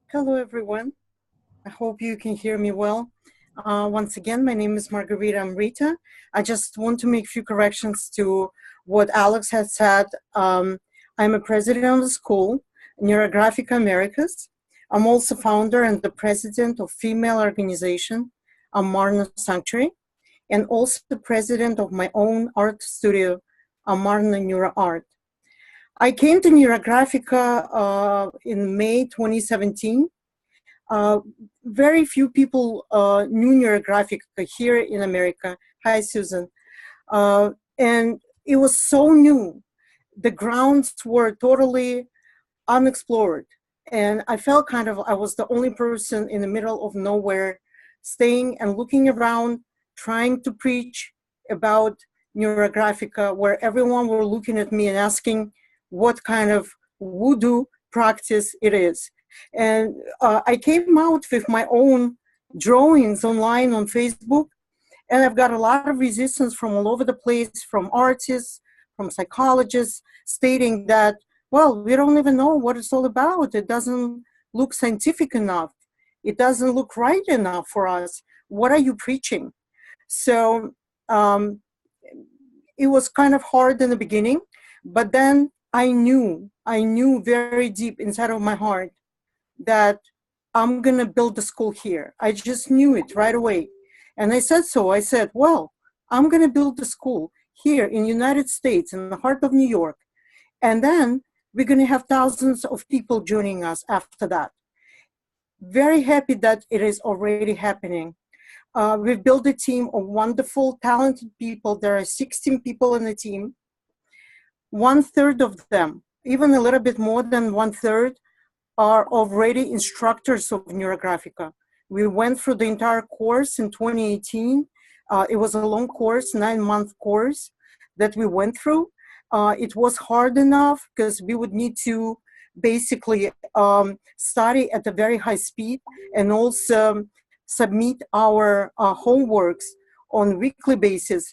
Hello, everyone. I hope you can hear me well. Once again, my name is Margarita Amrita. I just want to make a few corrections to what Alex had said. I'm a president of the school, Neurographica Americas. I'm also founder and the president of female organization, Amarna Sanctuary, and also the president of my own art studio, Amarna Neuro Art. I came to Neurographica in May 2017. uh, Very few people knew Neurographica here in America. Hi, Susan. And it was so new. The grounds were totally unexplored. And I felt I was the only person in the middle of nowhere, staying and looking around, trying to preach about Neurographica, where everyone were looking at me and asking what kind of voodoo practice it is. And I came out with my own drawings online on Facebook, and I've got a lot of resistance from all over the place, from artists, from psychologists, stating that, well, we don't even know what it's all about. It doesn't look scientific enough. It doesn't look right enough for us. What are you preaching? So it was kind of hard in the beginning, but then I knew very deep inside of my heart that I'm going to build the school here. I just knew it right away. And I said so. I said, well, I'm going to build the school here in the United States, in the heart of New York. And then we're going to have thousands of people joining us after that. Very happy that it is already happening. We've built a team of wonderful, talented people. There are 16 people in the team. 1/3 of them, even a little bit more than 1/3, are already instructors of Neurographica. We went through the entire course in 2018. It was a long course, 9-month course that we went through. It was hard enough because we would need to basically study at a very high speed and also submit our homeworks on weekly basis.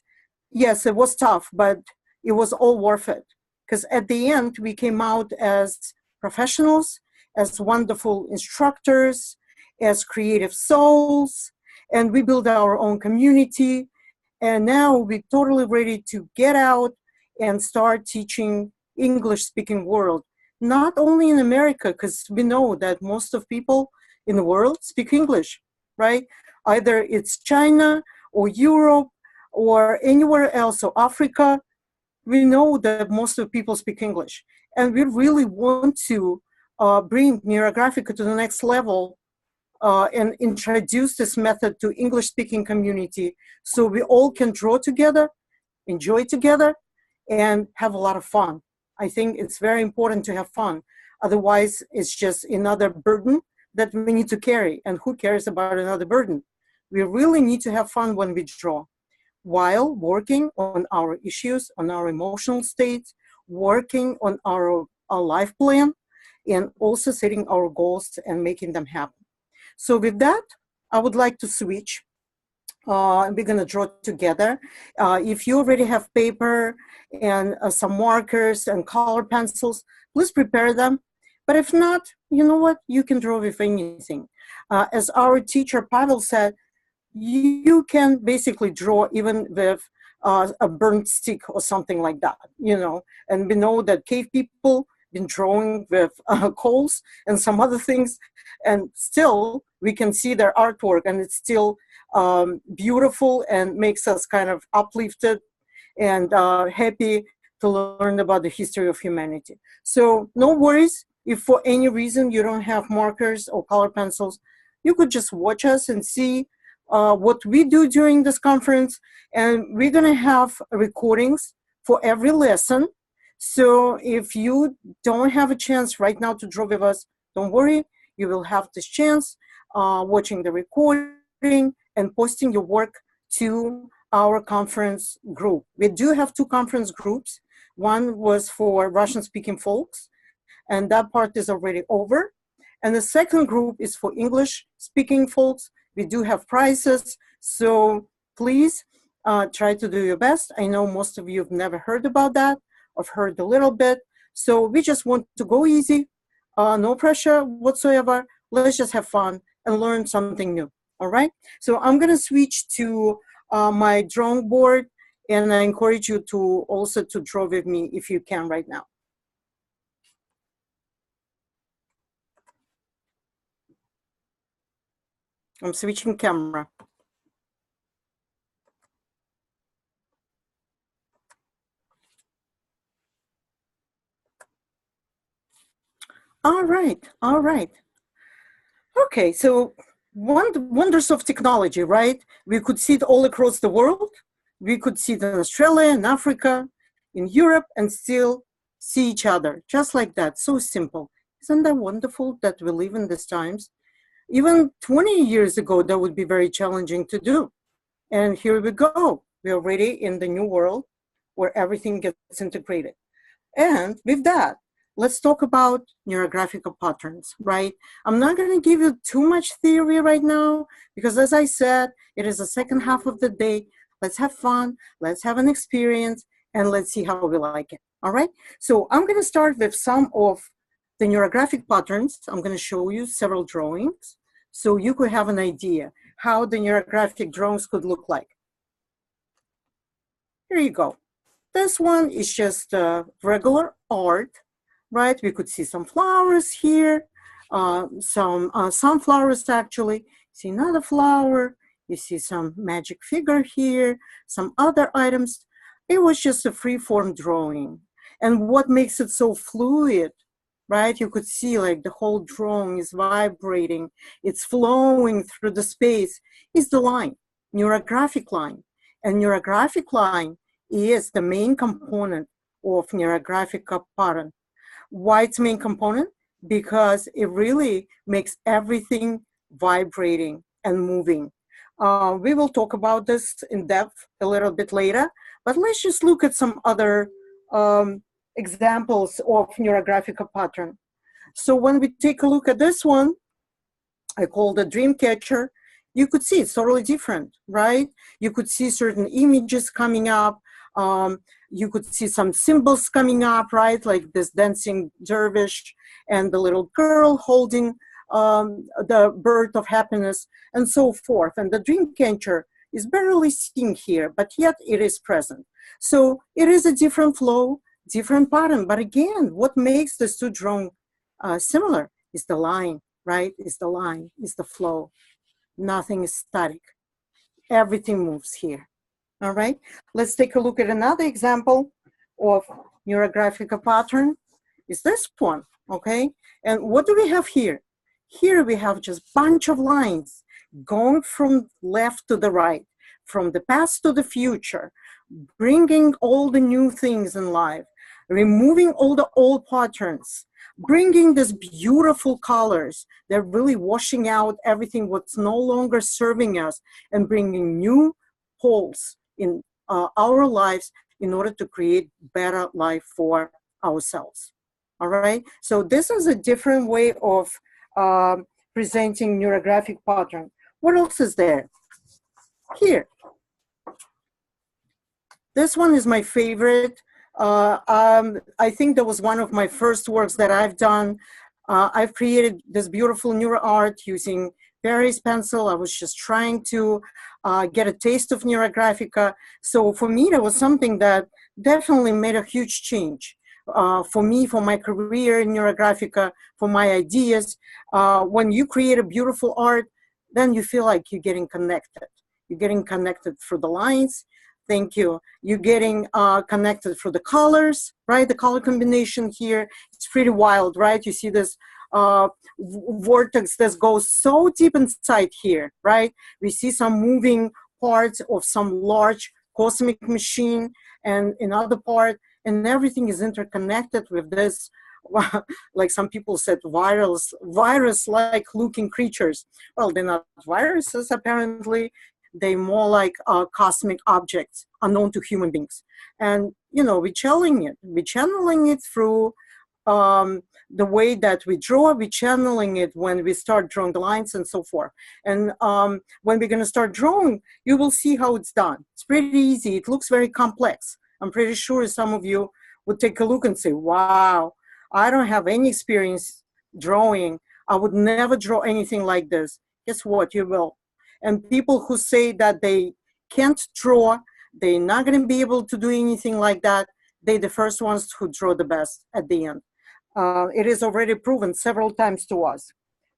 Yes, it was tough, but it was all worth it, because at the end we came out as professionals, as wonderful instructors, as creative souls, and we build our own community. And now we're totally ready to get out and start teaching English-speaking world, not only in America, because we know that most of people in the world speak English, right? Either it's China or Europe or anywhere else, or Africa. We know that most of people speak English, and we really want to bring Neurographica to the next level and introduce this method to English-speaking community so we all can draw together, enjoy together, and have a lot of fun. I think it's very important to have fun. Otherwise, it's just another burden that we need to carry, and who cares about another burden? We really need to have fun when we draw, while working on our issues, on our emotional states, working on our life plan, and also setting our goals and making them happen. So with that, I would like to switch. We're going to draw together. If you already have paper and some markers and color pencils, please prepare them. But if not, you know what? You can draw with anything. As our teacher Pavel said, you can basically draw even with a burnt stick or something like that, you know. And we know that cave people been drawing with coals and some other things, and still we can see their artwork, and it's still beautiful and makes us kind of uplifted and happy to learn about the history of humanity. So no worries if for any reason you don't have markers or color pencils. You could just watch us and see what we do during this conference, and we're going to have recordings for every lesson. So if you don't have a chance right now to draw with us, don't worry, you will have this chance watching the recording and posting your work to our conference group. We do have 2 conference groups. One was for Russian-speaking folks, and that part is already over. And the second group is for English-speaking folks. We do have prizes, so please try to do your best. I know most of you have never heard about that. I've heard a little bit. So we just want to go easy, no pressure whatsoever. let's just have fun and learn something new. All right. So I'm going to switch to my drawing board, and I encourage you to also to draw with me if you can right now. I'm switching camera. All right, all right. Okay, so wonders of technology, right? We could see it all across the world. We could see it in Australia, in Africa, in Europe, and still see each other, just like that. So simple. Isn't that wonderful that we live in these times? Even 20 years ago, that would be very challenging to do. And here we go. We're already in the new world where everything gets integrated. And with that, let's talk about neurographical patterns, right? I'm not going to give you too much theory right now, because as I said, it is the second half of the day. Let's have fun, let's have an experience, and let's see how we like it, all right? So I'm going to start with some of the neurographic patterns. I'm going to show you several drawings so you could have an idea how the neurographic drawings could look like. Here you go. This one is just regular art, right? We could see some flowers here, some sunflowers actually. See another flower, you see some magic figure here, some other items. It was just a free-form drawing. And what makes it so fluid, right? You could see like the whole drawing is vibrating, it's flowing through the space, is the line, neurographic line. And neurographic line is the main component of neurographic pattern. Why it's main component? Because it really makes everything vibrating and moving. We will talk about this in depth a little bit later, but let's just look at some other examples of neurographic pattern. So when we take a look at this one, I call the Dreamcatcher, you could see it's totally different, right? You could see certain images coming up. You could see some symbols coming up, right? Like this dancing dervish and the little girl holding the bird of happiness and so forth. And the Dreamcatcher is barely seen here, but yet it is present. So it is a different flow, different pattern. But again, what makes the two drawings similar is the line, right? Is the line, is the flow. Nothing is static. Everything moves here. All right, let's take a look at another example of neurographic pattern. Is this one, okay? And what do we have here? Here we have just a bunch of lines going from left to the right, from the past to the future, bringing all the new things in life, removing all the old patterns, bringing these beautiful colors. They're really washing out everything what's no longer serving us and bringing new holes in our lives in order to create better life for ourselves. All right, so this is a different way of presenting neurographic pattern. What else is there? Here, this one is my favorite. I think that was one of my first works that I've done. I've created this beautiful neuro art using Paris pencil. I was just trying to get a taste of Neurographica. So for me, that was something that definitely made a huge change. For me, for my career in Neurographica, for my ideas. When you create a beautiful art, then you feel like you're getting connected. You're getting connected through the lines. Thank you. You're getting connected through the colors, right? The color combination here, it's pretty wild, right? You see this vortex that goes so deep inside here, right? We see some moving parts of some large cosmic machine and another part, and everything is interconnected with this, like some people said, virus-like looking creatures. Well, they're not viruses, apparently. They're more like cosmic objects unknown to human beings. And, you know, we're channeling it through the way that we draw. We're channeling it when we start drawing the lines and so forth. And when we're going to start drawing, you will see how it's done. It's pretty easy. It looks very complex. I'm pretty sure some of you would take a look and say, wow, I don't have any experience drawing. I would never draw anything like this. Guess what? You will. And people who say that they can't draw, they're not going to be able to do anything like that, they're the first ones who draw the best at the end. It is already proven several times to us.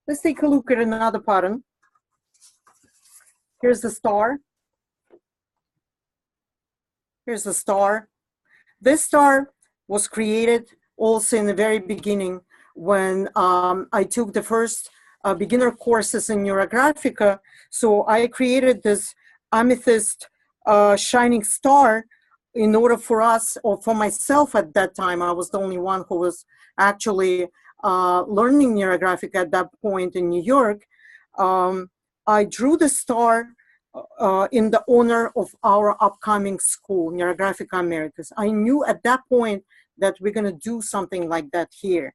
Let's take a look at another pattern. Here's the star. Here's the star. This star was created also in the very beginning when I took the first beginner courses in Neurographica. So I created this amethyst shining star in order for us, or for myself at that time. I was the only one who was actually learning Neurographic at that point in New York. I drew the star in the honor of our upcoming school, Neurographica Americas. I knew at that point that we're going to do something like that here.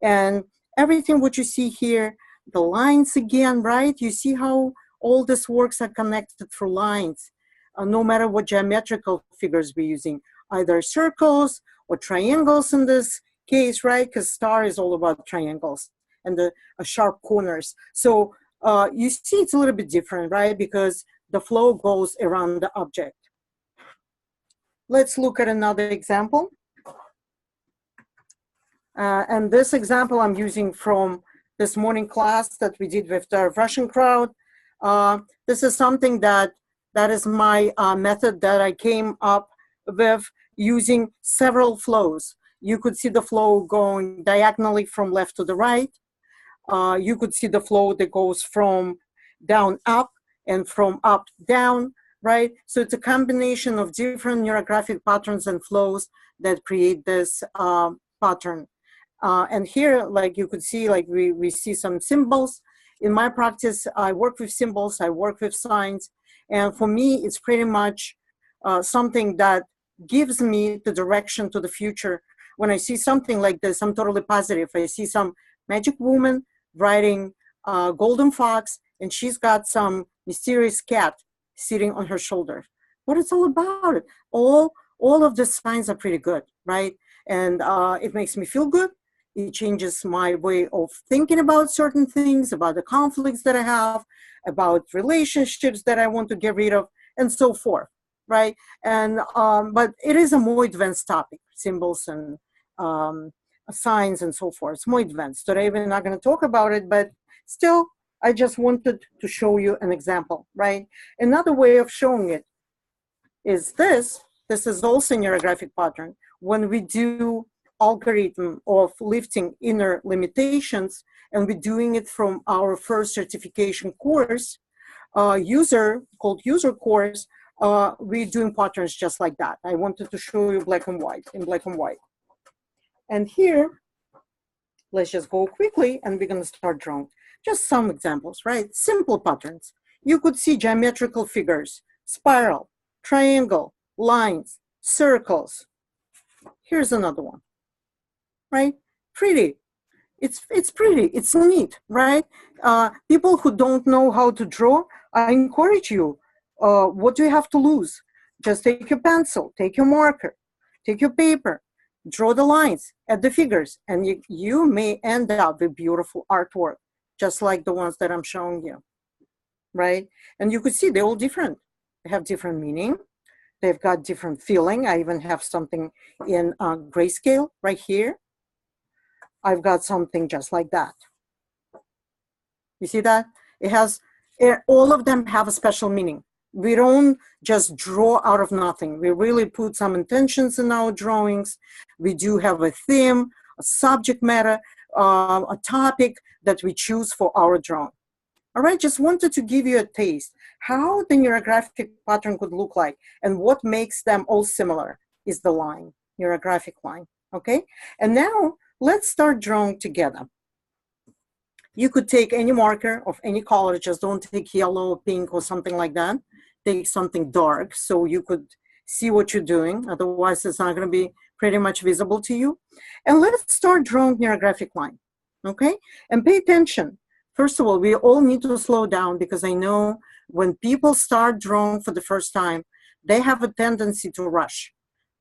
And everything what you see here, the lines again, right? You see how all these works are connected through lines, no matter what geometrical figures we're using, either circles or triangles in this case, right? Because star is all about triangles and the sharp corners. So you see it's a little bit different, right? Because the flow goes around the object. Let's look at another example. And this example I'm using from this morning class that we did with the Russian crowd. This is something that is my method that I came up with using several flows. You could see the flow going diagonally from left to the right. You could see the flow that goes from down up and from up down, right? So it's a combination of different neurographic patterns and flows that create this pattern. And here, like you could see, like we see some symbols. In my practice, I work with symbols, I work with signs. And for me, it's pretty much something that gives me the direction to the future. When I see something like this, I'm totally positive. I see some magic woman riding a golden fox, and she's got some mysterious cat sitting on her shoulder. What it's all about it. All of the signs are pretty good, right? And it makes me feel good. It changes my way of thinking about certain things, about the conflicts that I have, about relationships that I want to get rid of, and so forth, right? And but it is a more advanced topic, symbols and signs and so forth. It's more advanced. Today we're not going to talk about it, but still, I just wanted to show you an example, right? Another way of showing it is this. This is also a neurographic pattern. When we do algorithm of lifting inner limitations, and we're doing it from our first certification course, called user course, we're doing patterns just like that. I wanted to show you black and white, in black and white. And here, let's just go quickly and we're gonna start drawing. Just some examples, right? Simple patterns. You could see geometrical figures, spiral, triangle, lines, circles. Here's another one, right? Pretty. It's pretty, it's neat, right? People who don't know how to draw, I encourage you, what do you have to lose? Just take your pencil, take your marker, take your paper, draw the lines, add the figures, and you may end up with beautiful artwork, just like the ones that I'm showing you, right? And you could see they're all different. They have different meaning. They've got different feeling. I even have something in grayscale right here. I've got something just like that. You see that? All of them have a special meaning. We don't just draw out of nothing. We really put some intentions in our drawings. We do have a theme, a subject matter, a topic that we choose for our drawing. All right, just wanted to give you a taste how the neurographic pattern could look like, and what makes them all similar is the line, neurographic line, okay? And now let's start drawing together. You could take any marker of any color, just don't take yellow or pink or something like that. Take something dark so you could see what you're doing, otherwise it's not gonna be pretty much visible to you. And let's start drawing neurographic line, okay? And pay attention. First of all, we all need to slow down, because I know when people start drawing for the first time, they have a tendency to rush.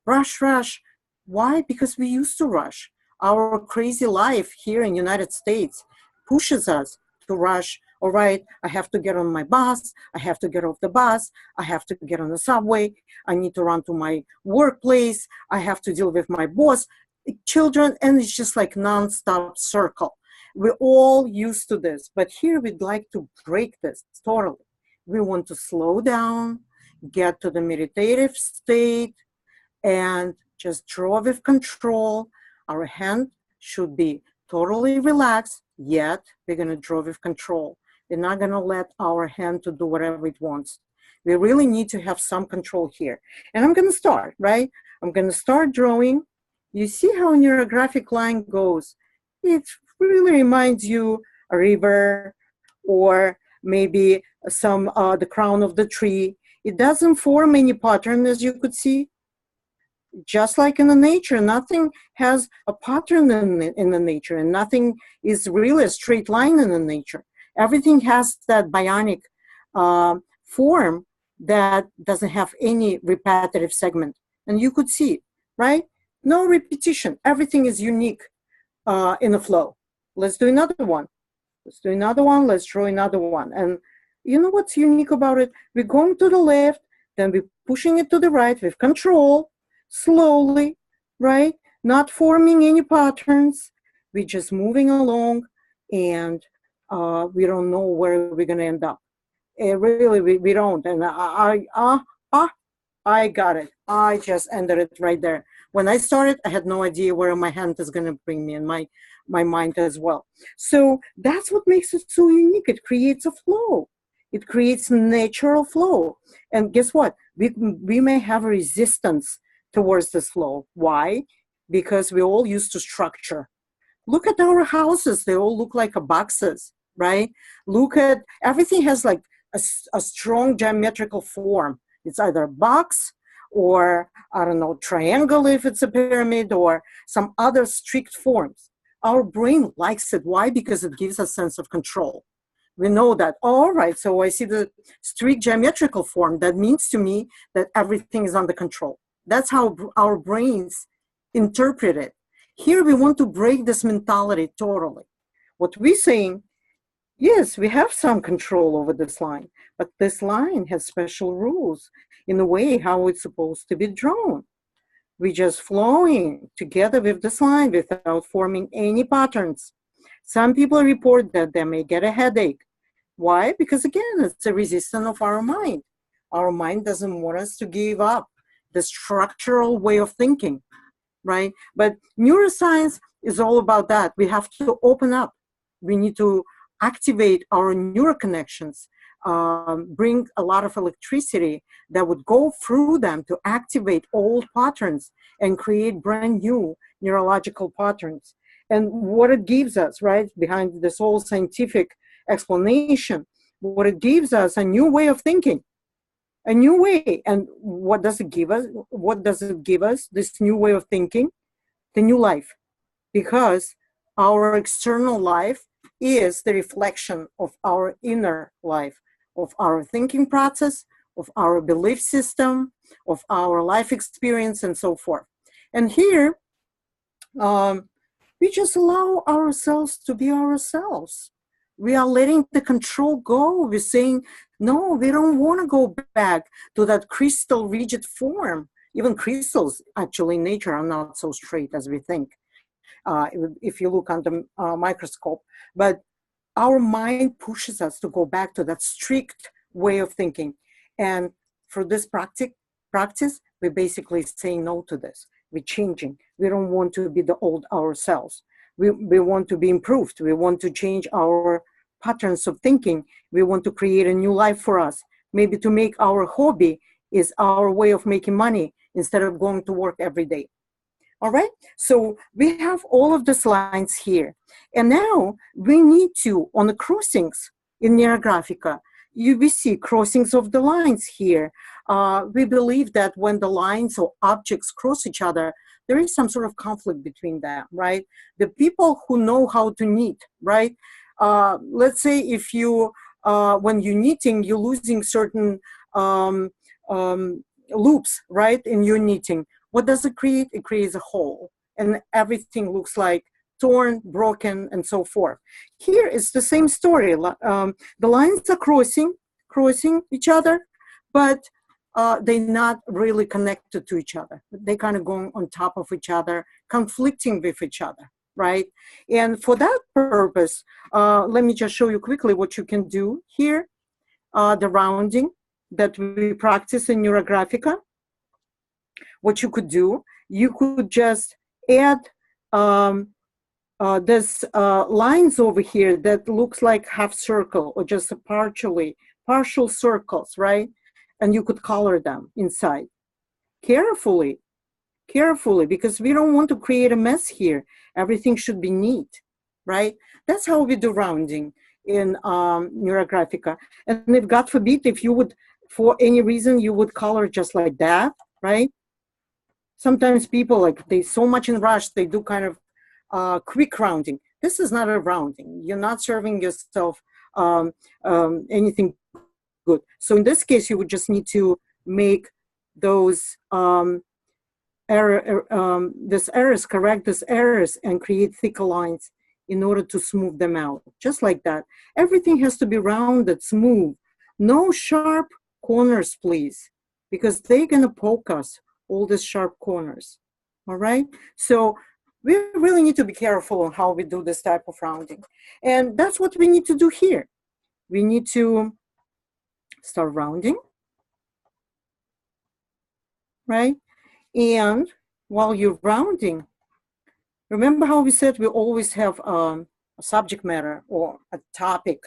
Rush. Why? Because we used to rush. Our crazy life here in the United States pushes us to rush. All right, I have to get on my bus. I have to get off the bus. I have to get on the subway. I need to run to my workplace. I have to deal with my boss, children, and it's just like nonstop circle. We're all used to this, but here we'd like to break this totally. We want to slow down, get to the meditative state, and just draw with control. Our hand should be totally relaxed, yet we're going to draw with control. We're not going to let our hand to do whatever it wants. We really need to have some control here. And I'm going to start, right? I'm going to start drawing. You see how a neurographic line goes. It really reminds you a river or maybe some the crown of the tree. It doesn't form any pattern, as you could see. Just like in the nature, nothing has a pattern in the nature, and nothing is really a straight line in the nature. Everything has that bionic form that doesn't have any repetitive segment. And you could see it, right? No repetition. Everything is unique in the flow. Let's do another one. Let's do another one. Let's draw another one. And you know what's unique about it? We're going to the left, then we're pushing it to the right with control, slowly, right? Not forming any patterns. We're just moving along, and we don't know where we're going to end up. Really, we don't. And I got it. I just ended it right there. When I started, I had no idea where my hand is going to bring me, and my mind as well. So that's what makes it so unique. It creates a flow. It creates natural flow. And guess what? We may have a resistance towards this flow. Why? Because we're all used to structure. Look at our houses. They all look like boxes, right? Look at, everything has like a strong geometrical form. It's either a box or, I don't know, triangle if it's a pyramid, or some other strict forms. Our brain likes it. Why? Because it gives a sense of control. We know that, all right, so I see the strict geometrical form. That means to me that everything is under control. That's how our brains interpret it. Here we want to break this mentality totally. What we're saying, yes, we have some control over this line, but this line has special rules in the way how it's supposed to be drawn. We're just flowing together with this line without forming any patterns. Some people report that they may get a headache. Why? Because again, it's a resistance of our mind. Our mind doesn't want us to give up the structural way of thinking, right? But neuroscience is all about that. We have to open up. We need to activate our neural connections, bring a lot of electricity that would go through them to activate old patterns and create brand new neurological patterns. And what it gives us, right, behind this whole scientific explanation, what it gives us, a new way of thinking, a new way. And what does it give us? What does it give us, this new way of thinking? The new life. Because our external life is the reflection of our inner life, of our thinking process, of our belief system, of our life experience, and so forth. And here, we just allow ourselves to be ourselves. We are letting the control go. We're saying, no, we don't want to go back to that crystal rigid form. Even crystals, actually, in nature are not so straight as we think, if you look under a microscope. But our mind pushes us to go back to that strict way of thinking. And for this practice, we're basically saying no to this. We're changing. We don't want to be the old ourselves. We want to be improved. We want to change our patterns of thinking. We want to create a new life for us. Maybe to make our hobby is our way of making money instead of going to work every day. All right, so we have all of these lines here. And now we need to, on the crossings in Neurographica, we see crossings of the lines here. We believe that when the lines or objects cross each other, there is some sort of conflict between them, right? The people who know how to knit, right? Let's say if you, when you're knitting, you're losing certain loops, right, in your knitting. What does it create? It creates a hole, and everything looks like torn, broken, and so forth. Here it's the same story. The lines are crossing each other, but they're not really connected to each other. They kind of going on top of each other, conflicting with each other, right? And for that purpose, let me just show you quickly what you can do here. The rounding that we practice in Neurographica. What you could do, you could just add this lines over here that looks like half circle or just a partial circles, right? And you could color them inside. Carefully, because we don't want to create a mess here. Everything should be neat, right? That's how we do rounding in Neurographica. And if God forbid, if you would, for any reason, you would color just like that, right? Sometimes people, like, they so much in rush, they do kind of quick rounding. This is not a rounding. You're not serving yourself anything good. So in this case, you would just need to make those correct these errors and create thicker lines in order to smooth them out, just like that. Everything has to be rounded, smooth. No sharp corners, please, because they're gonna poke us, all these sharp corners, all right? So we really need to be careful on how we do this type of rounding. And that's what we need to do here. We need to start rounding, right? And while you're rounding, remember how we said we always have a subject matter or a topic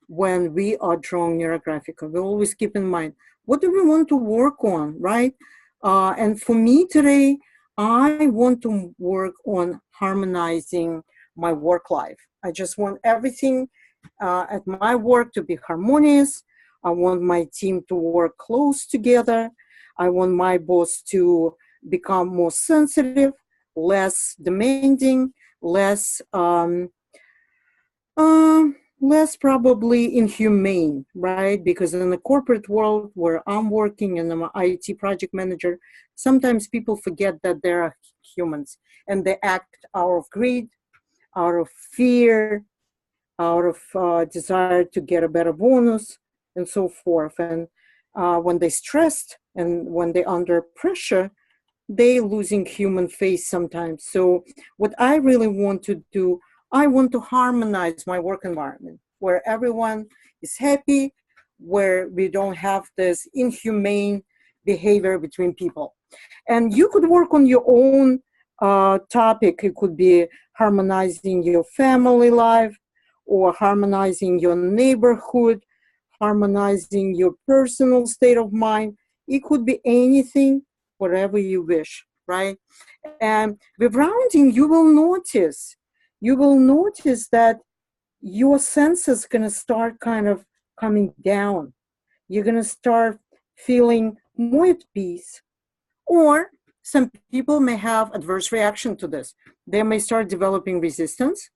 when we are drawing Neurographica. We always keep in mind, what do we want to work on, right? And for me today, I want to work on harmonizing my work life. I just want everything at my work to be harmonious. I want my team to work close together. I want my boss to become more sensitive, less demanding, less probably inhumane, right? Because in the corporate world where I'm working and I'm an IT project manager, sometimes people forget that they are humans and they act out of greed, out of fear, out of desire to get a better bonus and so forth. And when they're stressed and when they're under pressure, they losing human face sometimes. So what I really want to do, I want to harmonize my work environment where everyone is happy, where we don't have this inhumane behavior between people. And you could work on your own topic. It could be harmonizing your family life or harmonizing your neighborhood, harmonizing your personal state of mind. It could be anything, whatever you wish, right? And with rounding, you will notice that your senses gonna start kind of coming down. You're gonna start feeling more at peace. Or some people may have adverse reaction to this. They may start developing resistance,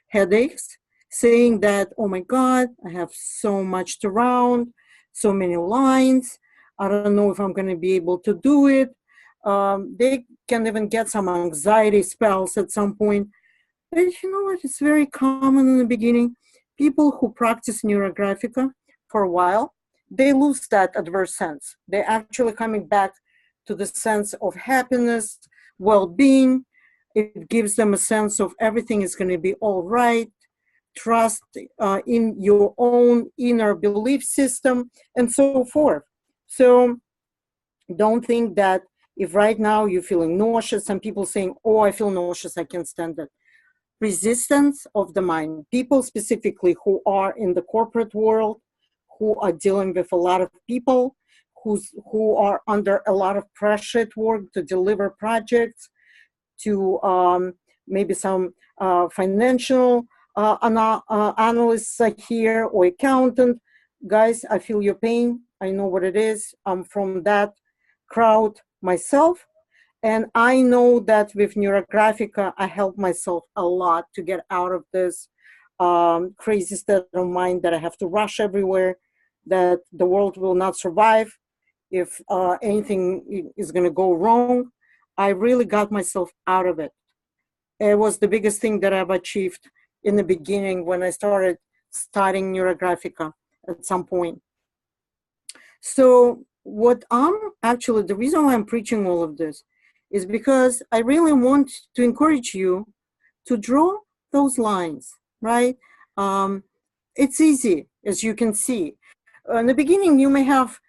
headaches, saying that, oh my God, I have so much to round, so many lines. I don't know if I'm gonna be able to do it. They can even get some anxiety spells at some point. But you know what, it's very common in the beginning. People who practice Neurographica for a while, they lose that adverse sense. They're actually coming back to the sense of happiness, well-being. It gives them a sense of everything is going to be all right, trust in your own inner belief system, and so forth. So don't think that if right now you're feeling nauseous, some people saying, oh, I feel nauseous, I can't stand it. Resistance of the mind. People specifically who are in the corporate world, who are dealing with a lot of people, who are under a lot of pressure at work to deliver projects, to maybe some financial analysts are here or accountant. Guys, I feel your pain. I know what it is. I'm from that crowd myself. And I know that with Neurographica, I help myself a lot to get out of this crazy state of mind that I have to rush everywhere, that the world will not survive if anything is going to go wrong. I really got myself out of it. It was the biggest thing that I've achieved in the beginning when I started studying Neurographica at some point. So what I'm actually, the reason why I'm preaching all of this is because I really want to encourage you to draw those lines, right? It's easy, as you can see. In the beginning, you may have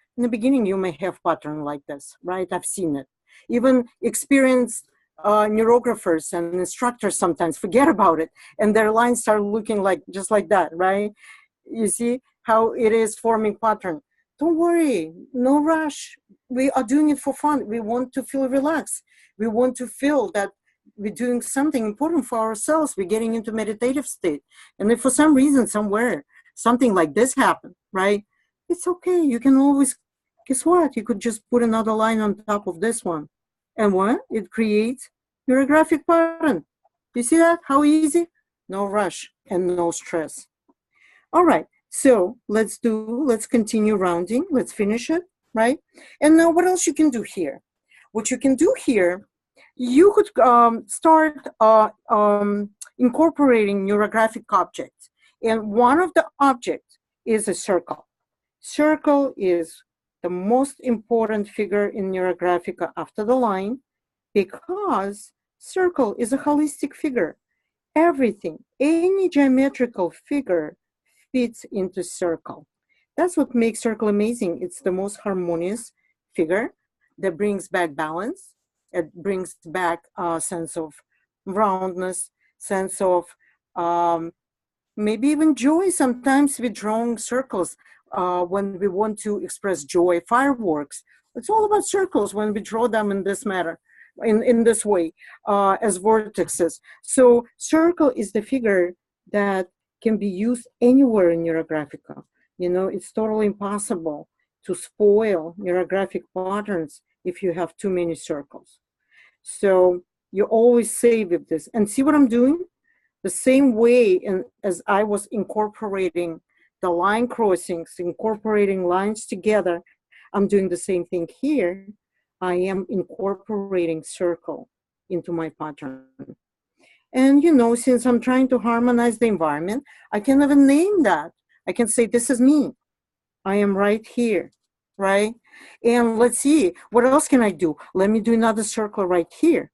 pattern like this, right? I've seen it. Even experienced neurographers and instructors sometimes forget about it, and their lines start looking like just like that, right? You see how it is forming pattern. Don't worry, no rush. We are doing it for fun. We want to feel relaxed. We want to feel that we're doing something important for ourselves. We're getting into meditative state. And if for some reason somewhere something like this happened, right? It's okay. You can always, guess what? You could just put another line on top of this one. And what? It creates your graphic pattern. You see that? How easy? No rush and no stress. All right. So let's continue rounding. Let's finish it, right? And now what else you can do here? What you can do here, you could start incorporating neurographic objects. And one of the objects is a circle. Circle is the most important figure in Neurographica after the line because circle is a holistic figure. Everything, any geometrical figure fits into circle. That's what makes circle amazing. It's the most harmonious figure that brings back balance. It brings back a sense of roundness, sense of maybe even joy. Sometimes we're drawing circles when we want to express joy. Fireworks, it's all about circles when we draw them in this manner, in this way, as vortexes. So circle is the figure that can be used anywhere in Neurographica. You know, it's totally impossible to spoil neurographic patterns if you have too many circles. So you always save with this. And see what I'm doing? The same way as I was incorporating the line crossings, incorporating lines together, I'm doing the same thing here. I am incorporating circle into my pattern. And you know, since I'm trying to harmonize the environment, I can even name that. I can say, this is me. I am right here, right? And let's see, what else can I do? Let me do another circle right here.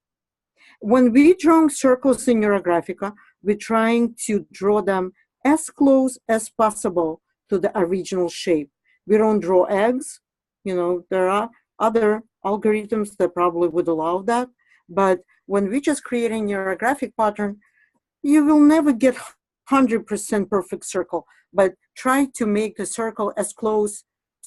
When we draw circles in Neurographica, we're trying to draw them as close as possible to the original shape. We don't draw eggs. You know, there are other algorithms that probably would allow that. But when we just create a neurographic pattern, you will never get 100% perfect circle, but try to make the circle as close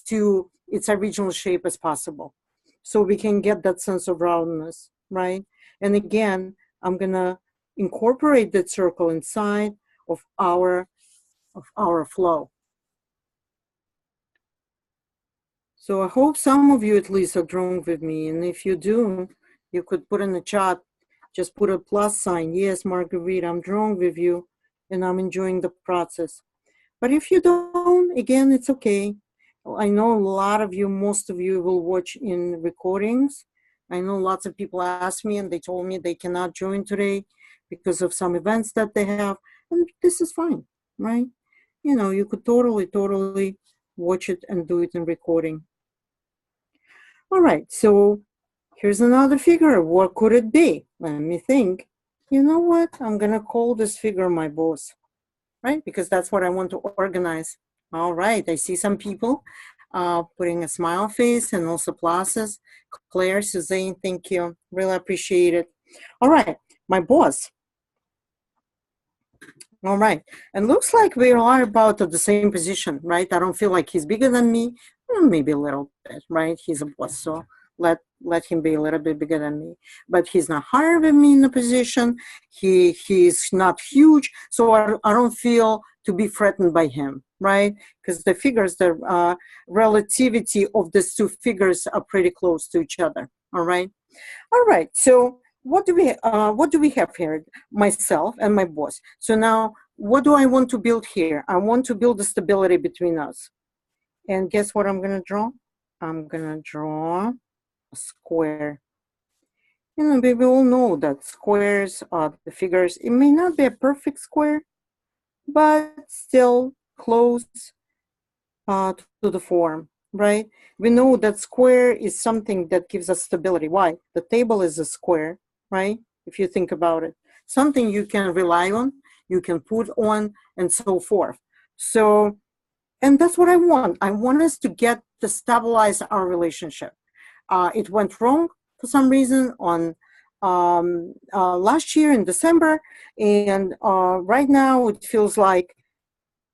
to its original shape as possible. So we can get that sense of roundness, right? And again, I'm gonna incorporate that circle inside of our flow. So I hope some of you at least are drawing with me. And if you do, you could put in the chat, just put a plus sign. Yes, Margarita, I'm drawing with you and I'm enjoying the process. But if you don't, again, it's okay. I know a lot of you, most of you will watch in recordings. I know lots of people asked me and they told me they cannot join today because of some events that they have. And this is fine, right? You know, you could totally watch it and do it in recording. All right, so here's another figure. What could it be? Let me think. You know what? I'm gonna call this figure my boss, right? Because that's what I want to organize. All right, I see some people putting a smile face and also pluses. Claire, Suzanne, thank you. Really appreciate it. All right, my boss. All right, and looks like we are about at the same position, right? I don't feel like he's bigger than me. Maybe a little bit, right? He's a boss, so let him be a little bit bigger than me. But he's not higher than me in the position. He's not huge, so I don't feel to be threatened by him, right? Because the figures, the relativity of these two figures are pretty close to each other. All right, so what do we have here? Myself and my boss. So now, what do I want to build here? I want to build the stability between us. And guess what I'm gonna draw? I'm gonna draw a square. We all know that squares are the figures. It may not be a perfect square, but still close to the form, right? We know that square is something that gives us stability. Why? The table is a square, right? If you think about it, something you can rely on, you can put on, and so forth. So, and that's what I want. I want us to get to stabilize our relationship. It went wrong for some reason on last year in December, and right now it feels like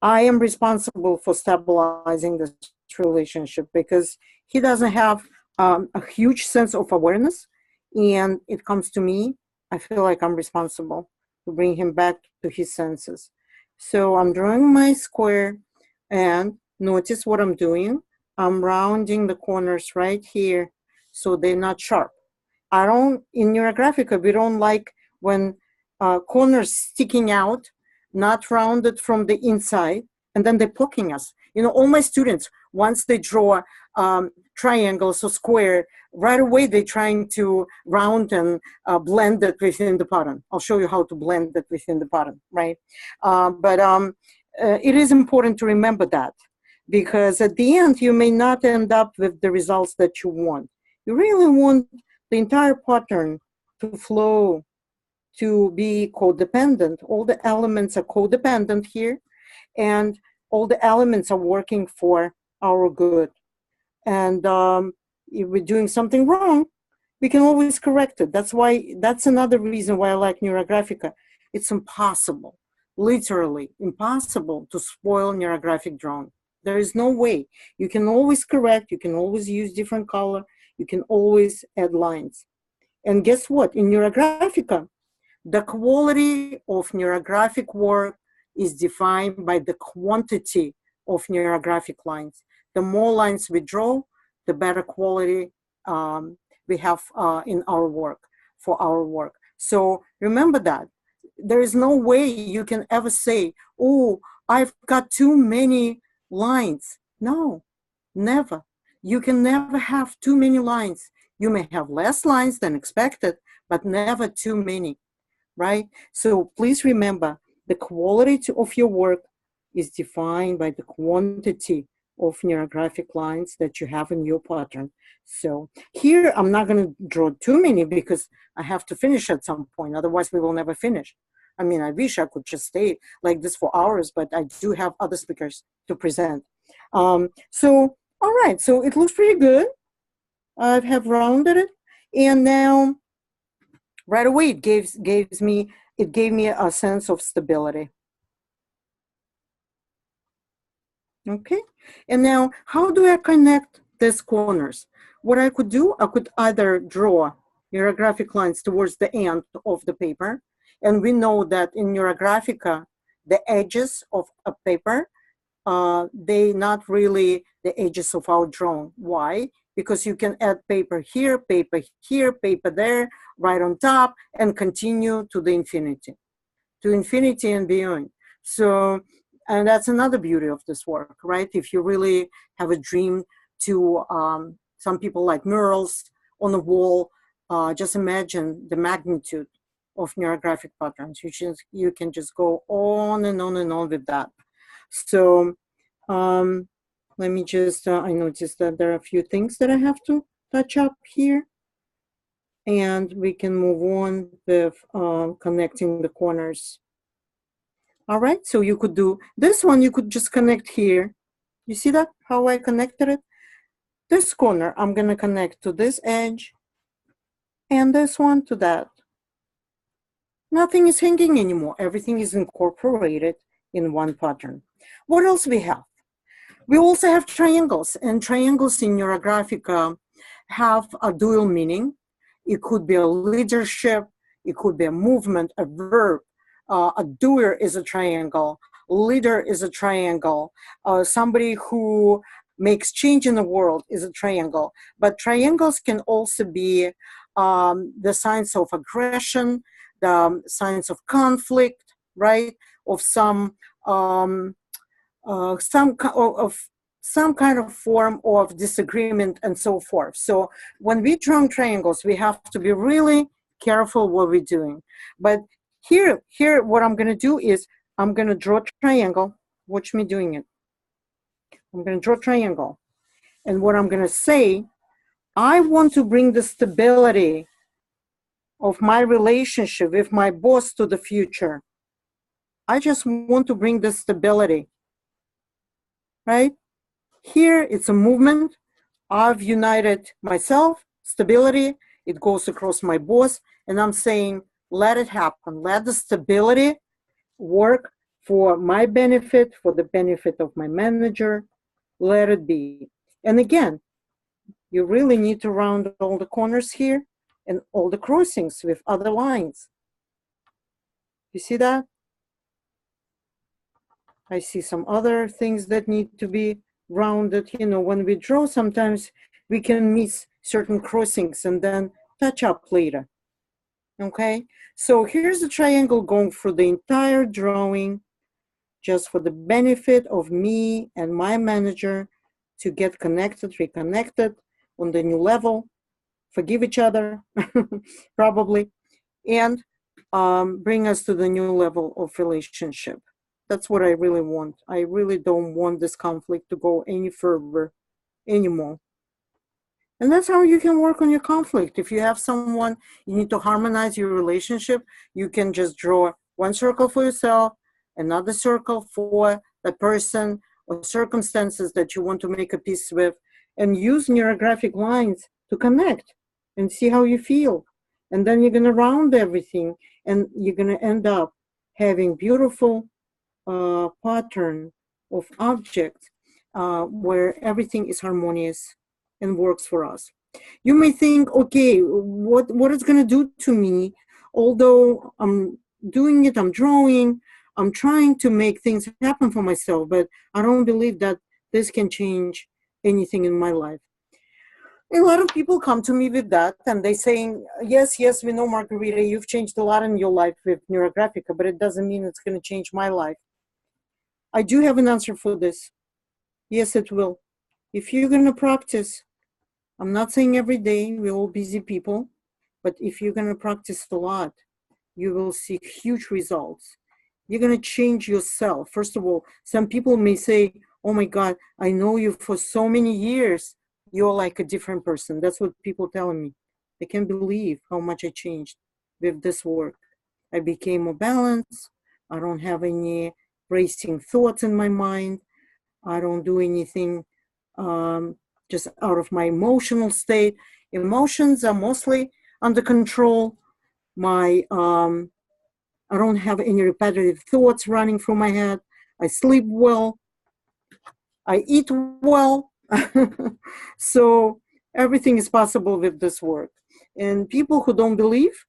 I am responsible for stabilizing this relationship because he doesn't have a huge sense of awareness, and it comes to me. I feel like I'm responsible to bring him back to his senses. So I'm drawing my square, and notice what I'm doing. I'm rounding the corners right here so they're not sharp. I don't, in Neurographica, we don't like when corners sticking out, not rounded from the inside, and then they're poking us. You know, all my students, once they draw triangles or square, right away they're trying to round and blend it within the pattern. I'll show you how to blend it within the pattern, right? But it is important to remember that, because at the end, you may not end up with the results that you want. You really want the entire pattern to flow, to be codependent. All the elements are codependent here, and all the elements are working for our good. And if we're doing something wrong, we can always correct it. That's another reason why I like Neurographica. It's impossible, literally impossible, to spoil neurographic drawing. There is no way. You can always correct, you can always use different color, you can always add lines. And guess what? In Neurographica, the quality of neurographic work is defined by the quantity of neurographic lines. The more lines we draw, the better quality we have in our work, for our work. So remember that. There is no way you can ever say, oh, I've got too many lines. No, never. You can never have too many lines. You may have less lines than expected, but never too many, right? So please remember, the quality of your work is defined by the quantity of neurographic lines that you have in your pattern. So here, I'm not going to draw too many because I have to finish at some point. Otherwise, we will never finish. I mean, I wish I could just stay like this for hours, but I do have other speakers to present. So, all right, so it looks pretty good. I have rounded it. And now, right away, it gave me a sense of stability. Okay, and now how do I connect these corners? What I could do, I could either draw neurographic lines towards the end of the paper, and we know that in Neurographica, the edges of a paper, they not really the edges of our drawing. Why? Because you can add paper here, paper here, paper there, right on top, and continue to infinity and beyond. So, and that's another beauty of this work, right? If you really have a dream to, some people like murals on the wall, just imagine the magnitude of neurographic patterns. You can just go on and on and on with that. So let me just, I noticed that there are a few things that I have to touch up here. And we can move on with connecting the corners. All right, so you could do this one, you could just connect here. You see that, how I connected it? This corner, I'm gonna connect to this edge, and this one to that. Nothing is hanging anymore. Everything is incorporated in one pattern. What else we have? We also have triangles, and triangles in Neurographica have a dual meaning. It could be a leadership, it could be a movement, a verb. A doer is a triangle, leader is a triangle, somebody who makes change in the world is a triangle. But triangles can also be the signs of aggression, the signs of conflict, right? Of some some kind of form of disagreement and so forth. So when we draw triangles, we have to be really careful what we're doing. But here, what I'm going to do is I'm going to draw a triangle. Watch me doing it. I'm going to draw a triangle. And what I'm going to say, I want to bring the stability of my relationship with my boss to the future. I just want to bring the stability, right? Here, it's a movement. I've united myself, stability. It goes across my boss. And I'm saying, let it happen. Let the stability work for my benefit, for the benefit of my manager. Let it be. And again, you really need to round all the corners here and all the crossings with other lines. You see that? I see some other things that need to be rounded. You know, when we draw, sometimes we can miss certain crossings and then touch up later. Okay, so here's the triangle going through the entire drawing, just for the benefit of me and my manager to get connected, reconnected on the new level, forgive each other, probably, and bring us to the new level of relationship. That's what I really want. I really don't want this conflict to go any further anymore. And that's how you can work on your conflict. If you have someone, you need to harmonize your relationship, you can just draw one circle for yourself, another circle for the person or circumstances that you want to make a peace with, and use neurographic lines to connect and see how you feel. And then you're going to round everything, and you're going to end up having beautiful pattern of objects where everything is harmonious and works for us. You may think, okay, what it's going to do to me, although I'm doing it, I'm drawing, I'm trying to make things happen for myself, but I don't believe that this can change anything in my life. A lot of people come to me with that, and they saying, yes, we know, Margarita, you've changed a lot in your life with Neurographica, but it doesn't mean it's going to change my life. I do have an answer for this. Yes, it will. If you're going to practice, I'm not saying every day, we're all busy people, but if you're going to practice a lot, you will see huge results. You're going to change yourself. First of all, some people may say, oh my God, I know you for so many years. You're like a different person. That's what people tell me. They can't believe how much I changed with this work. I became more balanced. I don't have any racing thoughts in my mind. I don't do anything just out of my emotional state. Emotions are mostly under control. I don't have any repetitive thoughts running through my head. I sleep well. I eat well. So everything is possible with this work. And people who don't believe,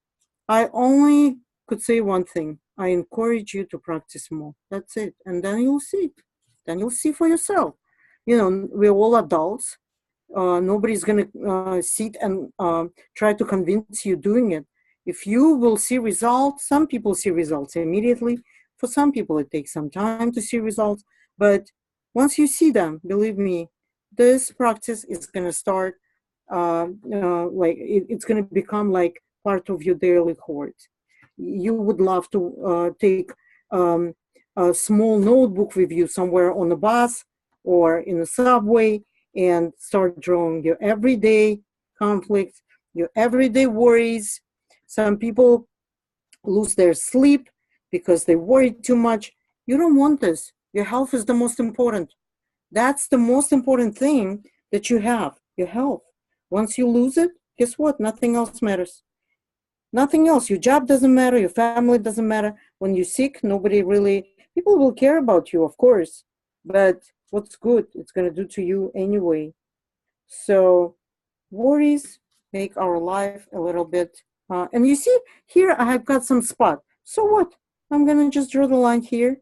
I only could say one thing. I encourage you to practice more. That's it. And then you'll see. Then you'll see for yourself. You know, we're all adults. Nobody's going to sit and try to convince you doing it. If you will see results, some people see results immediately. For some people, it takes some time to see results. But once you see them, believe me, this practice is going to start, it's going to become like part of your daily court. You would love to take a small notebook with you somewhere on the bus or in the subway and start drawing your everyday conflicts, your everyday worries. Some people lose their sleep because they worry too much. You don't want this. Your health is the most important. That's the most important thing that you have, your health. Once you lose it, guess what? Nothing else matters. Nothing else. Your job doesn't matter. Your family doesn't matter. When you're sick, people will care about you, of course. But what's good, it's going to do to you anyway. So worries make our life a little bit. And you see, here I have got some spot. So what? I'm going to just draw the line here,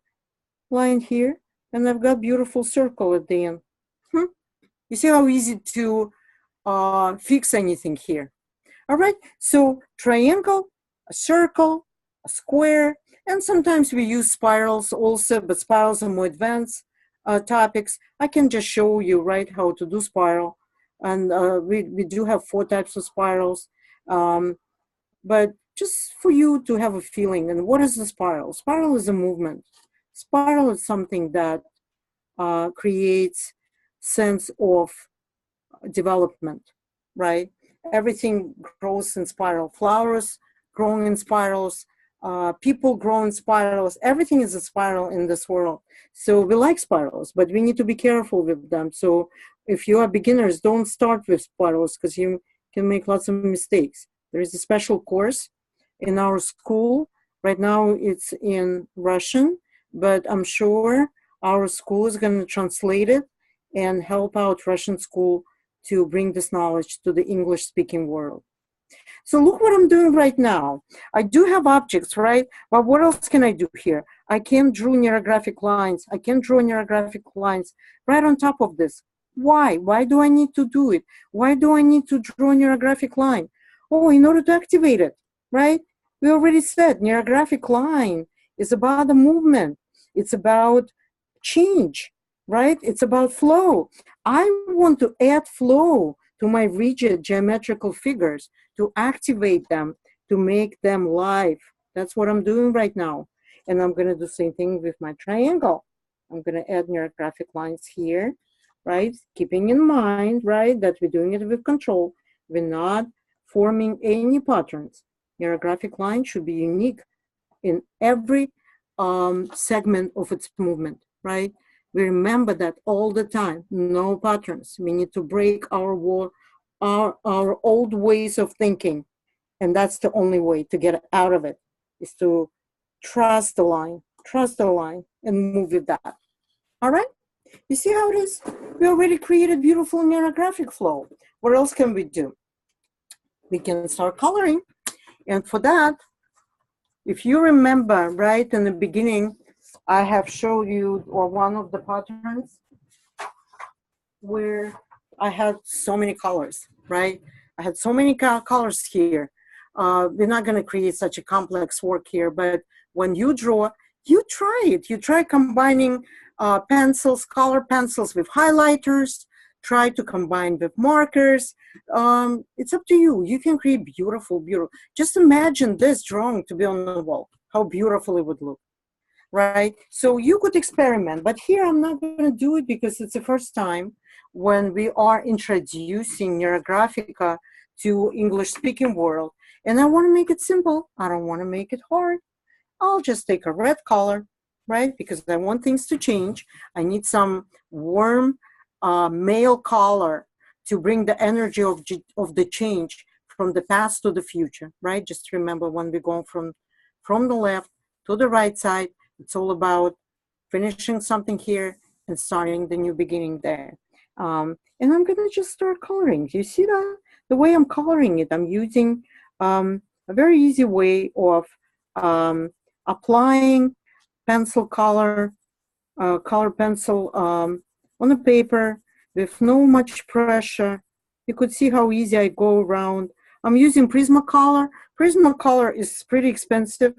and I've got beautiful circle at the end. You see how easy to fix anything here. All right, so triangle, a circle, a square, and sometimes we use spirals also, but spirals are more advanced. topics, I can just show you, right, how to do spiral. And we do have 4 types of spirals. But just for you to have a feeling, and what is the spiral? Spiral is a movement. Spiral is something that creates sense of development, right? Everything grows in spiral. Flowers growing in spirals, people grow in spirals. Everything is a spiral in this world. So we like spirals, but we need to be careful with them. So if you are beginners, don't start with spirals because you can make lots of mistakes. There is a special course in our school. Right now it's in Russian, but I'm sure our school is going to translate it and help out Russian school to bring this knowledge to the English speaking world. So look what I'm doing right now. I do have objects, right? But what else can I do here? I can draw neurographic lines. I can draw neurographic lines right on top of this. Why? Why do I need to do it? Why do I need to draw a neurographic line? Oh, in order to activate it, right? We already said neurographic line is about the movement. It's about change, right? It's about flow. I want to add flow to my rigid geometrical figures, to activate them, to make them live. That's what I'm doing right now. And I'm going to do the same thing with my triangle. I'm going to add neurographic lines here, right? Keeping in mind, right, that we're doing it with control. We're not forming any patterns. Neurographic line should be unique in every segment of its movement, right? We remember that all the time, no patterns. We need to break our old ways of thinking. And that's the only way to get out of it, is to trust the line, and move with that. All right? You see how it is? We already created beautiful neurographic flow. What else can we do? We can start coloring. And for that, if you remember, right, in the beginning, I have showed you one of the patterns where I had so many colors, right? I had so many colors here. We're not going to create such a complex work here, but when you draw, you try it. You try combining pencils, color pencils with highlighters, try to combine with markers. It's up to you. You can create beautiful. Just imagine this drawing to be on the wall, how beautiful it would look, right? So you could experiment, but here I'm not going to do it because it's the first time when we are introducing Neurographica to English speaking world. And I want to make it simple. I don't want to make it hard. I'll just take a red color, right? Because I want things to change. I need some warm male color to bring the energy of the change from the past to the future, right? Just remember when we're going from the left to the right side, it's all about finishing something here and starting the new beginning there. And I'm gonna just start coloring. You see that? The way I'm coloring it, I'm using a very easy way of applying pencil color, color pencil on the paper with no much pressure. You could see how easy I go around. I'm using Prismacolor. Prismacolor is pretty expensive.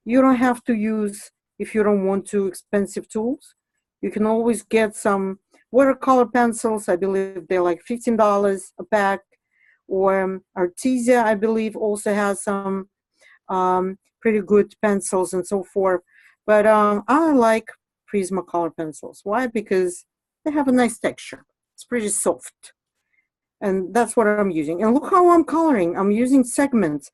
You don't have to use, if you don't want to, expensive tools. You can always get some watercolor pencils. I believe they're like $15 a pack. Or Artesia, I believe, also has some pretty good pencils and so forth. But I like Prismacolor pencils. Why? Because they have a nice texture. It's pretty soft. And that's what I'm using. And look how I'm coloring. I'm using segments.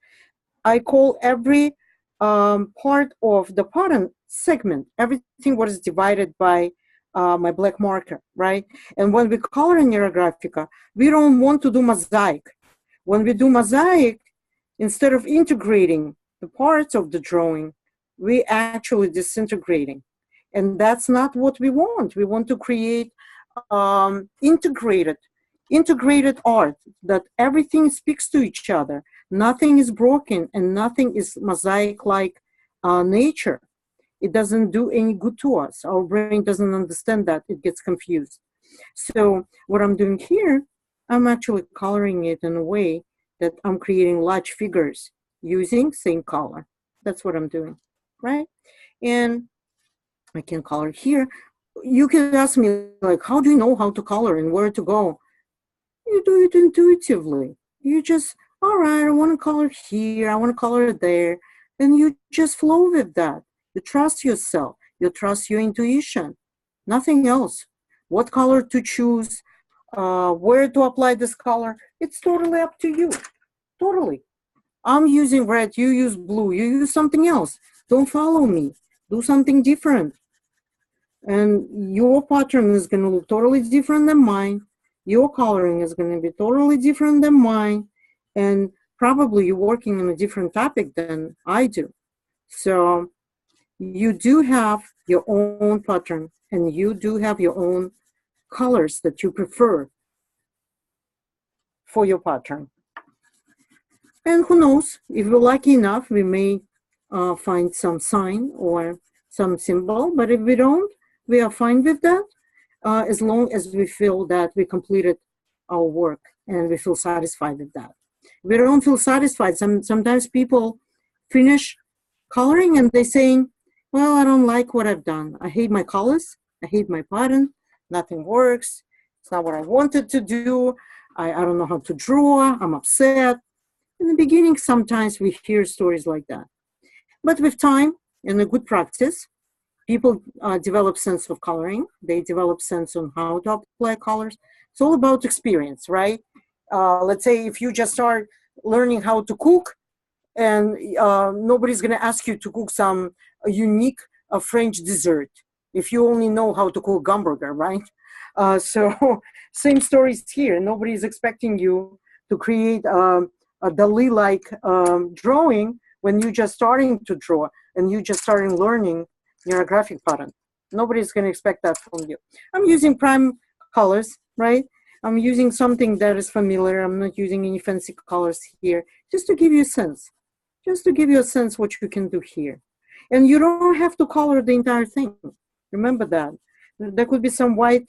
I call every part of the pattern segment. Everything what is divided by my black marker, right? And when we color in Neurographica, we don't want to do mosaic. When we do mosaic, instead of integrating the parts of the drawing, we actually disintegrating. And that's not what we want. We want to create integrated art, that everything speaks to each other. Nothing is broken and nothing is mosaic-like nature. It doesn't do any good to us. Our brain doesn't understand that. It gets confused. So what I'm doing here, I'm actually coloring it in a way that I'm creating large figures using same color. That's what I'm doing, right? And I can color here. You can ask me, like, how do you know how to color and where to go? You do it intuitively. You just, all right, I want to color here, I want to color there. And you just flow with that. You trust yourself, you trust your intuition, nothing else. What color to choose, where to apply this color, it's totally up to you. Totally. I'm using red, you use blue, you use something else. Don't follow me. Do something different. And your pattern is going to look totally different than mine. Your coloring is going to be totally different than mine. And probably you're working on a different topic than I do. So you do have your own pattern and you do have your own colors that you prefer for your pattern. And who knows, if we're lucky enough, we may find some sign or some symbol, but if we don't, we are fine with that, as long as we feel that we completed our work and we feel satisfied with that. If we don't feel satisfied, sometimes people finish coloring and they're saying, well, I don't like what I've done. I hate my colors, I hate my pattern, nothing works, it's not what I wanted to do, I don't know how to draw, I'm upset. In the beginning, sometimes we hear stories like that. But with time and a good practice, people develop sense of coloring. They develop sense on how to apply colors. It's all about experience, right? Let's say if you just start learning how to cook and nobody's going to ask you to cook some unique French dessert if you only know how to cook hamburger, right? So same stories here. Nobody's expecting you to create a Dali-like drawing when you're just starting to draw and you just starting learning neurographic pattern. Nobody's going to expect that from you. I'm using prime colors, right? I'm using something that is familiar. I'm not using any fancy colors here, just to give you a sense. Just to give you a sense what you can do here. And you don't have to color the entire thing. Remember that. There could be some white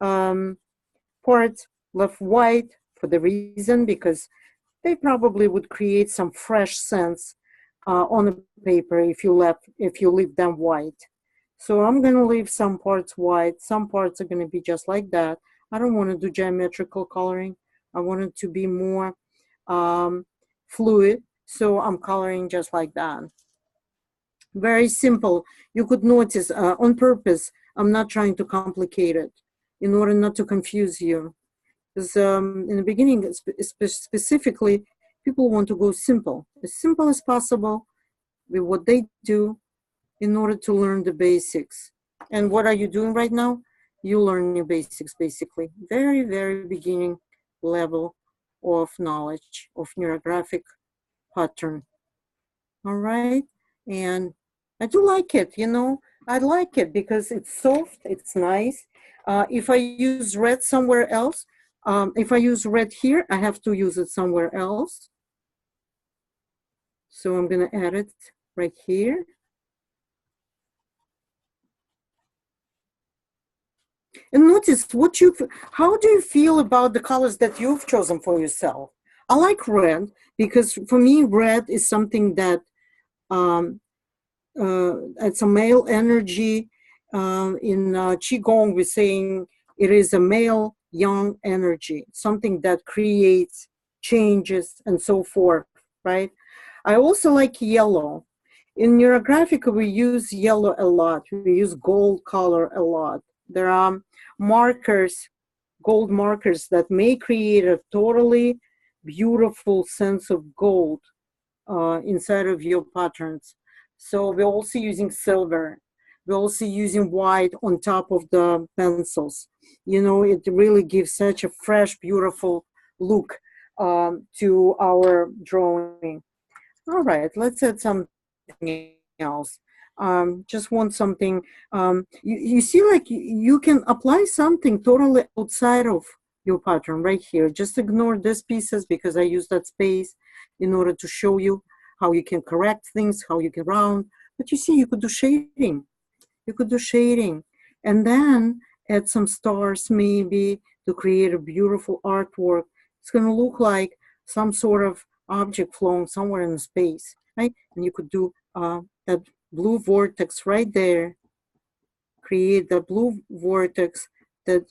parts left white for the reason because they probably would create some fresh sense on the paper if you leave them white. So I'm going to leave some parts white. Some parts are going to be just like that. I don't want to do geometrical coloring. I want it to be more fluid. So I'm coloring just like that. Very simple. You could notice on purpose, I'm not trying to complicate it in order not to confuse you. Because in the beginning, specifically, people want to go simple as possible with what they do in order to learn the basics. And what are you doing right now? You learn your basics, basically. Very, very beginning level of knowledge of neurographic pattern. All right? And I do like it, you know. I like it because it's soft, it's nice. If I use red somewhere else, if I use red here, I have to use it somewhere else. So I'm going to add it right here. And notice how do you feel about the colors that you've chosen for yourself? I like red because for me, red is something that it's a male energy. In Qigong, we're saying it is a male young energy, something that creates changes and so forth, right? I also like yellow. In Neurographica, we use yellow a lot. We use gold color a lot. There are markers, gold markers that may create a totally beautiful sense of gold inside of your patterns. So we're also using silver. We're also using white on top of the pencils. You know, it really gives such a fresh, beautiful look to our drawing. All right, let's add something else. Just want something, you see, like you can apply something totally outside of your pattern right here. Just ignore these pieces because I use that space in order to show you how you can correct things, how you can round. But you see, you could do shading. You could do shading and then add some stars maybe to create a beautiful artwork. It's going to look like some sort of object flowing somewhere in space, right? And you could do that blue vortex right there, create the blue vortex that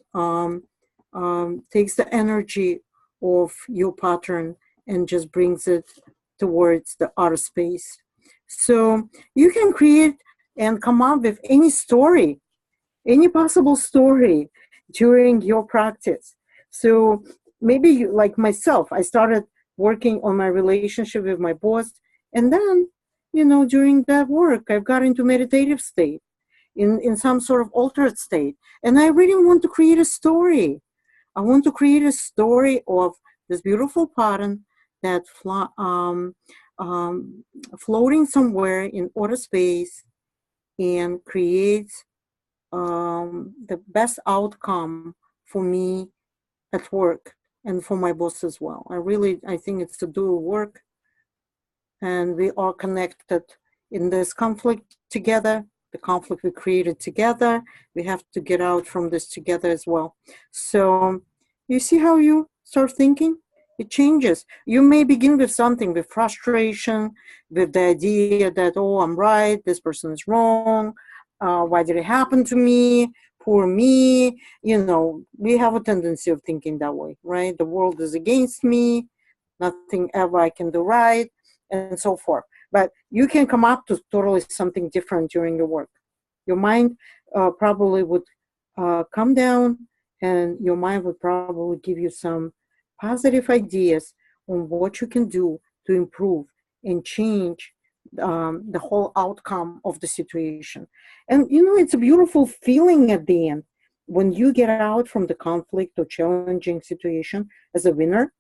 takes the energy of your pattern and just brings it towards the outer space. So you can create and come up with any story, any possible story during your practice. So maybe you, like myself, I started working on my relationship with my boss, and then, you know, during that work, I've got into meditative state, in some sort of altered state. And I really want to create a story. I want to create a story of this beautiful pattern that floating somewhere in outer space and creates the best outcome for me at work and for my boss as well. I think it's a dual work, and we are connected in this conflict together. The conflict we created together, we have to get out from this together as well. So you see how you start thinking? It changes. You may begin with something, with frustration, with the idea that, oh, I'm right, this person is wrong. Why did it happen to me? Poor me. You know, we have a tendency of thinking that way, right? The world is against me. Nothing ever I can do right, and so forth. But you can come up to totally something different during your work. Your mind probably would come down, and your mind would probably give you some positive ideas on what you can do to improve and change the whole outcome of the situation. And you know, it's a beautiful feeling at the end when you get out from the conflict or challenging situation as a winner.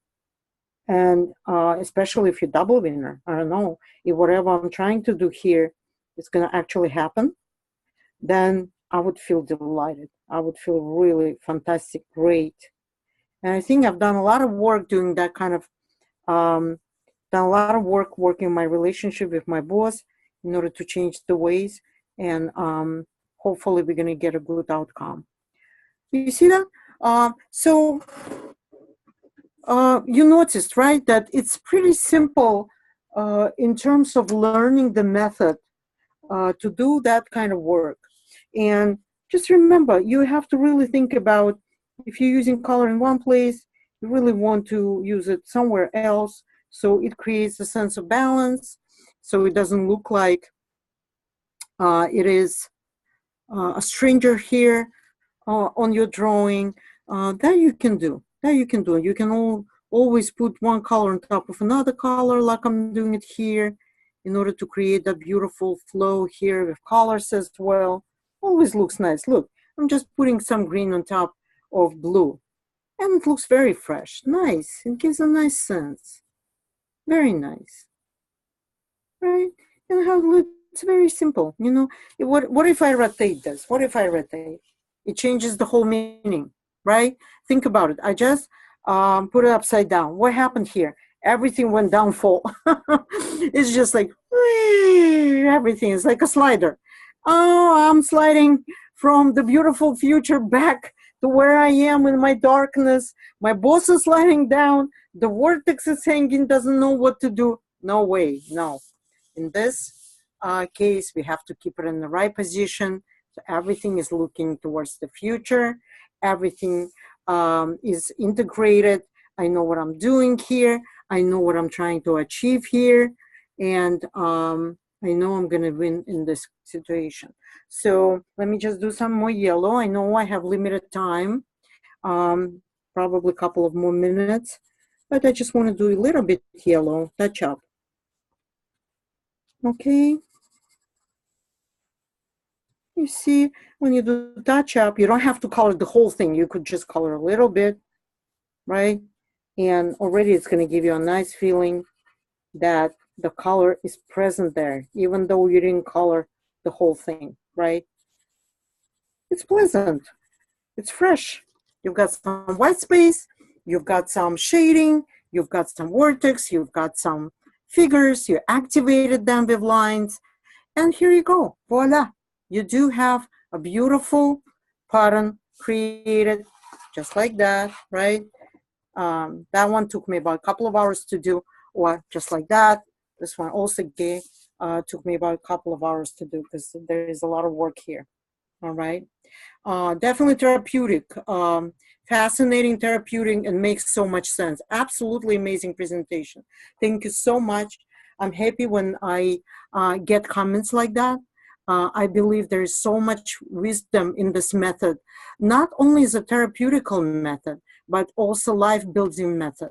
And especially if you're double winner, I don't know, if whatever I'm trying to do here is going to actually happen, then I would feel delighted. I would feel really fantastic, great. And I think I've done a lot of work doing that kind of, done a lot of work working my relationship with my boss in order to change the ways. And hopefully we're going to get a good outcome. You see that? So you noticed, right, that it's pretty simple in terms of learning the method to do that kind of work. And just remember, you have to really think about, if you're using color in one place, you really want to use it somewhere else, so it creates a sense of balance, so it doesn't look like it is a stranger here on your drawing. That you can do. You can always put one color on top of another color, like I'm doing it here, in order to create that beautiful flow here with colors as well. Always looks nice. Look, I'm just putting some green on top of blue, and it looks very fresh. Nice. It gives a nice sense. Very nice. Right? And how it's very simple. You know, what if I rotate this? What if I rotate? It changes the whole meaning, right? Think about it. I just put it upside down. What happened here? Everything went downfall. It's just like, everything is like a slider. Oh, I'm sliding from the beautiful future back to where I am in my darkness. My boss is sliding down. The vortex is hanging, doesn't know what to do. No way, no. In this case, we have to keep it in the right position. So everything is looking towards the future. Everything is integrated. I know what I'm doing here. I know what I'm trying to achieve here. And I know I'm going to win in this situation. So let me just do some more yellow. I know I have limited time, probably a couple of more minutes, but I just want to do a little bit yellow, touch up. Okay. You see, when you do touch up, you don't have to color the whole thing. You could just color a little bit, right? And already it's going to give you a nice feeling that the color is present there, even though you didn't color the whole thing, right? It's pleasant. It's fresh. You've got some white space. You've got some shading. You've got some vortex. You've got some figures. You activated them with lines. And here you go. Voila. You do have a beautiful pattern created just like that, right? That one took me about a couple of hours to do, or just like that. This one also took me about a couple of hours to do, because there is a lot of work here. All right. Definitely therapeutic, fascinating, therapeutic, and makes so much sense. Absolutely amazing presentation. Thank you so much. I'm happy when I get comments like that. I believe there is so much wisdom in this method. Not only is a therapeutical method, but also life building method.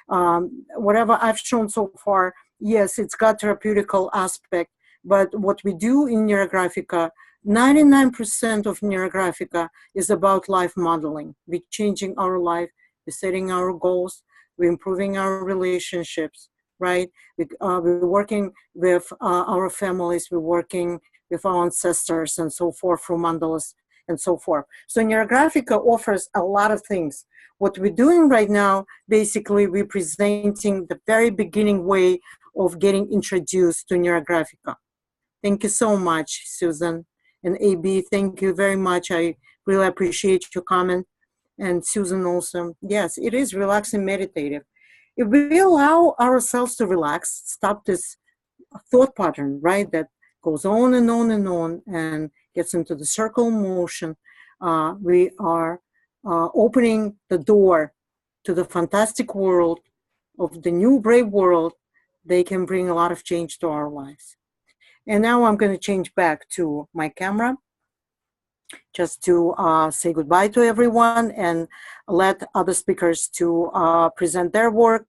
Whatever I've shown so far, yes, it's got therapeutical aspect, but what we do in Neurographica, 99% of Neurographica is about life modeling. We're changing our life, we're setting our goals, we're improving our relationships, right? We're working with our families, we're working with our ancestors and so forth through mandalas and so forth. So Neurographica offers a lot of things. What we're doing right now, basically, we're presenting the very beginning way of getting introduced to Neurographica. Thank you so much, Susan. And AB, thank you very much. I really appreciate your comment. And Susan also. Yes, it is relaxing meditative. If we allow ourselves to relax, stop this thought pattern, right, that goes on and on and on and gets into the circle motion, we are opening the door to the fantastic world of the new brave world. They can bring a lot of change to our lives. And now I'm going to change back to my camera just to say goodbye to everyone and let other speakers to present their work.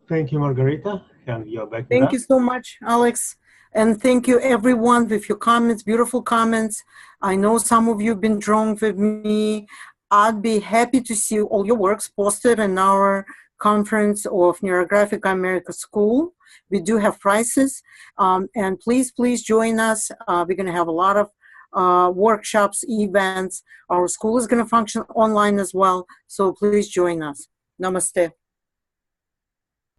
Thank you, Margarita. And you're back. Thank you so much, Alex. And thank you, everyone, with your comments, beautiful comments. I know some of you have been drawn with me. I'd be happy to see all your works posted in our conference of Neurographica America School. We do have prizes. And please, please join us. We're going to have a lot of workshops, events. Our school is going to function online as well. So please join us. Namaste.